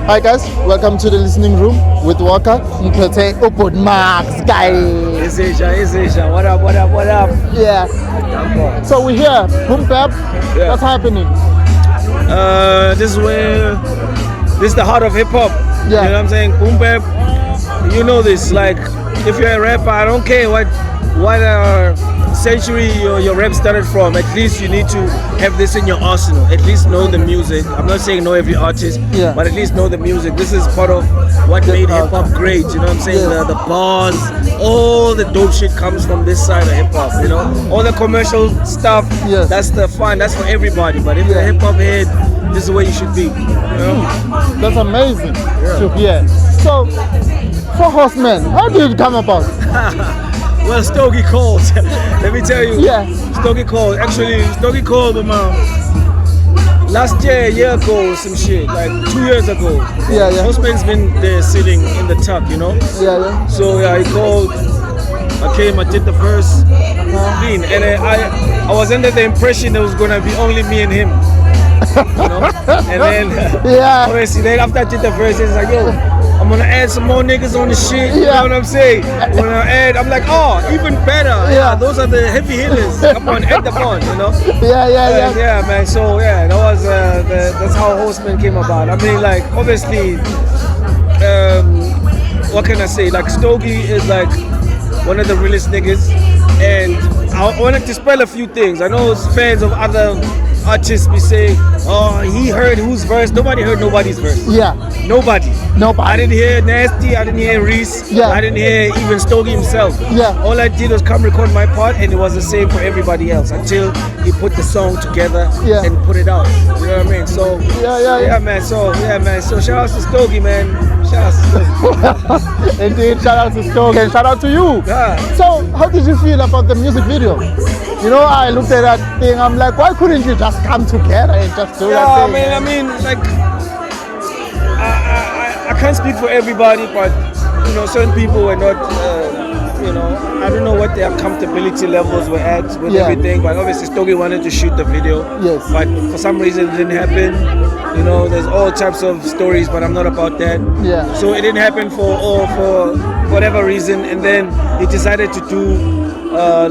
Hi guys, welcome to the listening room with Walker. Mkete Upod Maggz, guys. It's Asia. What up? Yeah. So we're here, Boom Bap. Yeah. What's happening? This is the heart of hip hop. Yeah. You know what I'm saying? Boom Bap. You know this. Like, if you're a rapper, I don't care what century your rap started from. At least you need to have this in your arsenal. At least know the music. I'm not saying know every artist, Yeah. but at least know the music. This is part of what made hip hop great. You know what I'm saying? Yeah. The bars, all the dope shit comes from this side of hip hop. You know, all the commercial stuff. Yes. That's the fun. That's for everybody. But if you're a hip hop head, this is the way you should be. You know? That's amazing to hear. So, Four Horsemen, how did it come about? Well, Stogie called. Let me tell you. Yeah. Stogie called. Actually, Stogie called last year, a year ago, some shit. Like 2 years ago. Yeah. Horseman's been there sitting in the tuck, you know? Yeah. So yeah, he called. I came, I did the first clean. And I was under the impression it was going to be only me and him. You know? And then, Yeah. obviously, then after I did the verse, it's like, yo, I'm gonna add some more niggas on the shit. You Yeah. know what I'm saying? When I add, I'm like, oh, even better. Yeah. Those are the heavy hitters. Come on, add them on, you know? Yeah. Yeah, man. So yeah, that was that's how Horseman came about. I mean, like, obviously, what can I say? Like, Stogie is like one of the realest niggas, and I wanted to spell a few things. I know fans of other artists be saying, oh, he heard whose verse. Nobody heard nobody's verse. Yeah. Nobody. I didn't hear Nasty, I didn't hear Reese, Yeah. I didn't hear even Stogie himself. Yeah. All I did was come record my part, and it was the same for everybody else until he put the song together Yeah. and put it out. You know what I mean? So Yeah. man. So shout out to Stogie, man. Shout out to Stogie. Indeed, shout out to Stogie and shout out to you. Yeah. So, how did you feel about the music video? You know, I looked at that thing, I'm like, why couldn't you just come together and just do that Yeah, thing? I mean, like, I can't speak for everybody, but you know, certain people were not, you know, I don't know what their comfortability levels were at with Yeah. everything. But obviously, Stogie wanted to shoot the video. Yes. But for some reason, it didn't happen. You know, there's all types of stories, but I'm not about that. Yeah. So it didn't happen for whatever reason, and then he decided to do.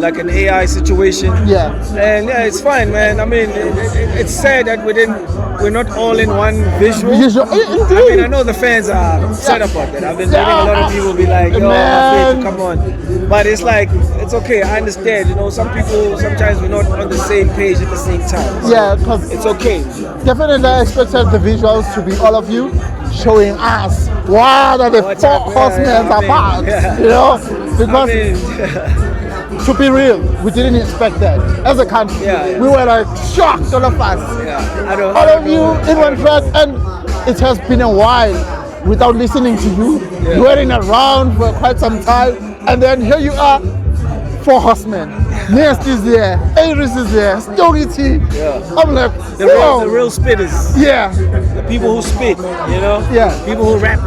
Like an AI situation. Yeah. And yeah, it's fine, man. I mean, it's sad that we're not all in one visual. I mean, I know the fans are upset about that. I've been reading a lot of people be like, yo, Man. come on. But it's like, it's okay, I understand. You know, some people, sometimes we're not on the same page at the same time. So Yeah, because it's okay. definitely I expected the visuals to be all of you showing us what are the What's Four up, Horsemen yeah, I mean, about. yeah. You know, because I mean, to be real, we didn't expect that. As a country, Yeah. we were like shocked, all of us. yeah, All of you in one track, and it has been a while without listening to you. Yeah. You weren't around for quite some time, and then here you are, Four Horsemen. Nasty is there, Aries is there, Stogie T. Yeah. I'm like, the whoa. real spitters. Yeah, The people who spit, you know? Yeah. People who rap,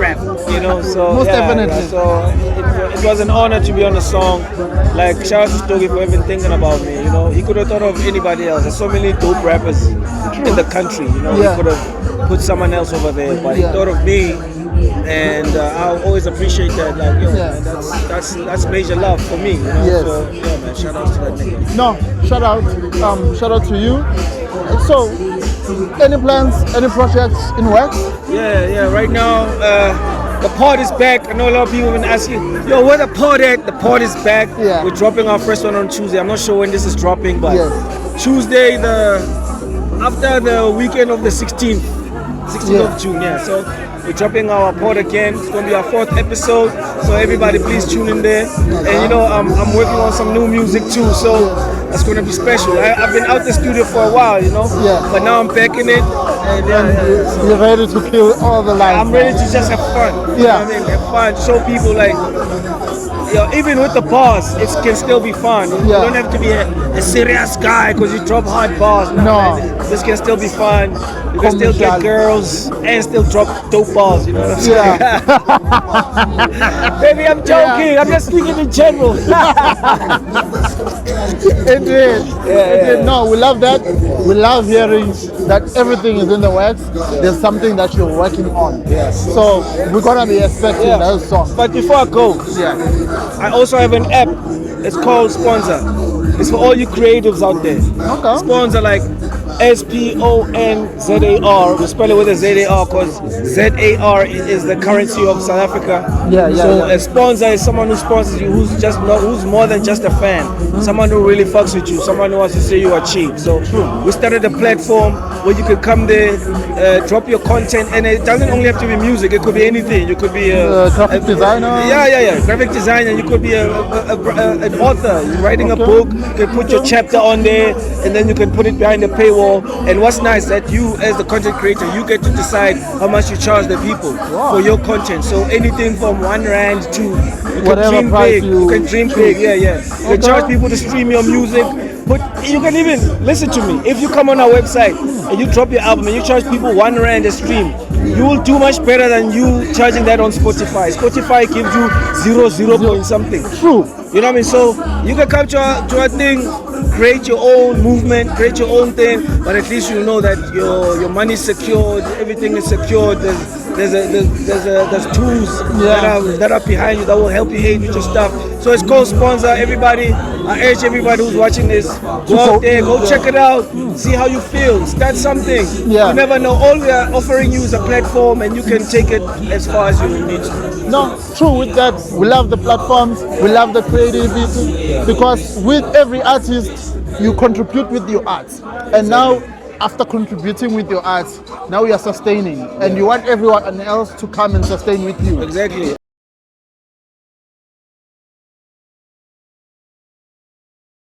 you know? So Most yeah, definitely. yeah. So it was an honor to be on the song. Like, shout out to Stogie for even thinking about me, you know? He could have thought of anybody else. There's so many dope rappers in the country, you know? Yeah. He could have put someone else over there, but Yeah. he thought of me. And I always appreciate that. Like, yo, Yeah. man, that's major love for me, you know? Yes. So yeah, man, shout out to that nigga. no, shout out to you. So, any plans, any projects in works? Yeah. Right now, the pod is back. I know a lot of people have been asking, yo, where the pod at? The pod is back. Yeah. We're dropping our first one on Tuesday. I'm not sure when this is dropping, but Yes. Tuesday, after the weekend of the 16th Yeah. of June. Yeah. So we're dropping our pod again. It's gonna be our 4th episode. So everybody, please tune in there. And you know, I'm working on some new music too. So that's gonna be special. I've been out the studio for a while, you know. Yeah. But now I'm back in it. And so You're ready to kill all the lines. I'm ready to just have fun. You Yeah. know what I mean? Have fun. Show people like, you know, even with the bars, it can still be fun. You Yeah. don't have to be a serious guy because you drop hard bars. No, No. man, this can still be fun. You can still get Commercial. girls and still drop dope bars. You know what I'm saying? Yeah. Baby, I'm joking. Yeah. I'm just speaking in general. Indeed. Indeed. No, we love that. We love hearing that everything is in the works. There's something that you're working on. Yes. So we're gonna be expecting Yeah. those songs. But before I go, Yeah. I also have an app. It's called Sponsor. It's for all you creatives out there. Okay. Sponsor, like SPONZAR. We spell it with a ZAR because ZAR is the currency of South Africa. Yeah, So yeah. a sponsor is someone who sponsors you, who's more than just a fan. Someone who really fucks with you. Someone who wants to say you are cheap. So we started a platform where you can come there, drop your content, and it doesn't only have to be music. It could be anything. You could be a Graphic designer. Yeah. Graphic designer. You could be an author. You're writing a Okay. book. You can put your chapter on there, and then you can put it behind the paywall. And what's nice that you, as the content creator, you get to decide how much you charge the people for your content. So anything from R1 to you can Whatever dream price big. You can dream big. Yeah. You can charge people to stream your music. But you can even listen to me. If you come on our website and you drop your album and you charge people R1 a stream, you will do much better than you charging that on Spotify. Spotify gives you 0 point something. True. You know what I mean? So you can come to a thing, create your own movement, create your own thing, but at least you know that your money is secured, everything is secured. There's tools that are behind you that will help you hate with your stuff. So it's called Sponsor. Everybody, I urge everybody who's watching this, go out there, go check it out, see how you feel, start something. Yeah. You never know. All we are offering you is a platform, and you can take it as far as you need to. No, true with that. We love the platforms, we love the creativity, because with every artist, you contribute with your art. And now, after contributing with your art, now you are sustaining. And you want everyone else to come and sustain with you. Exactly.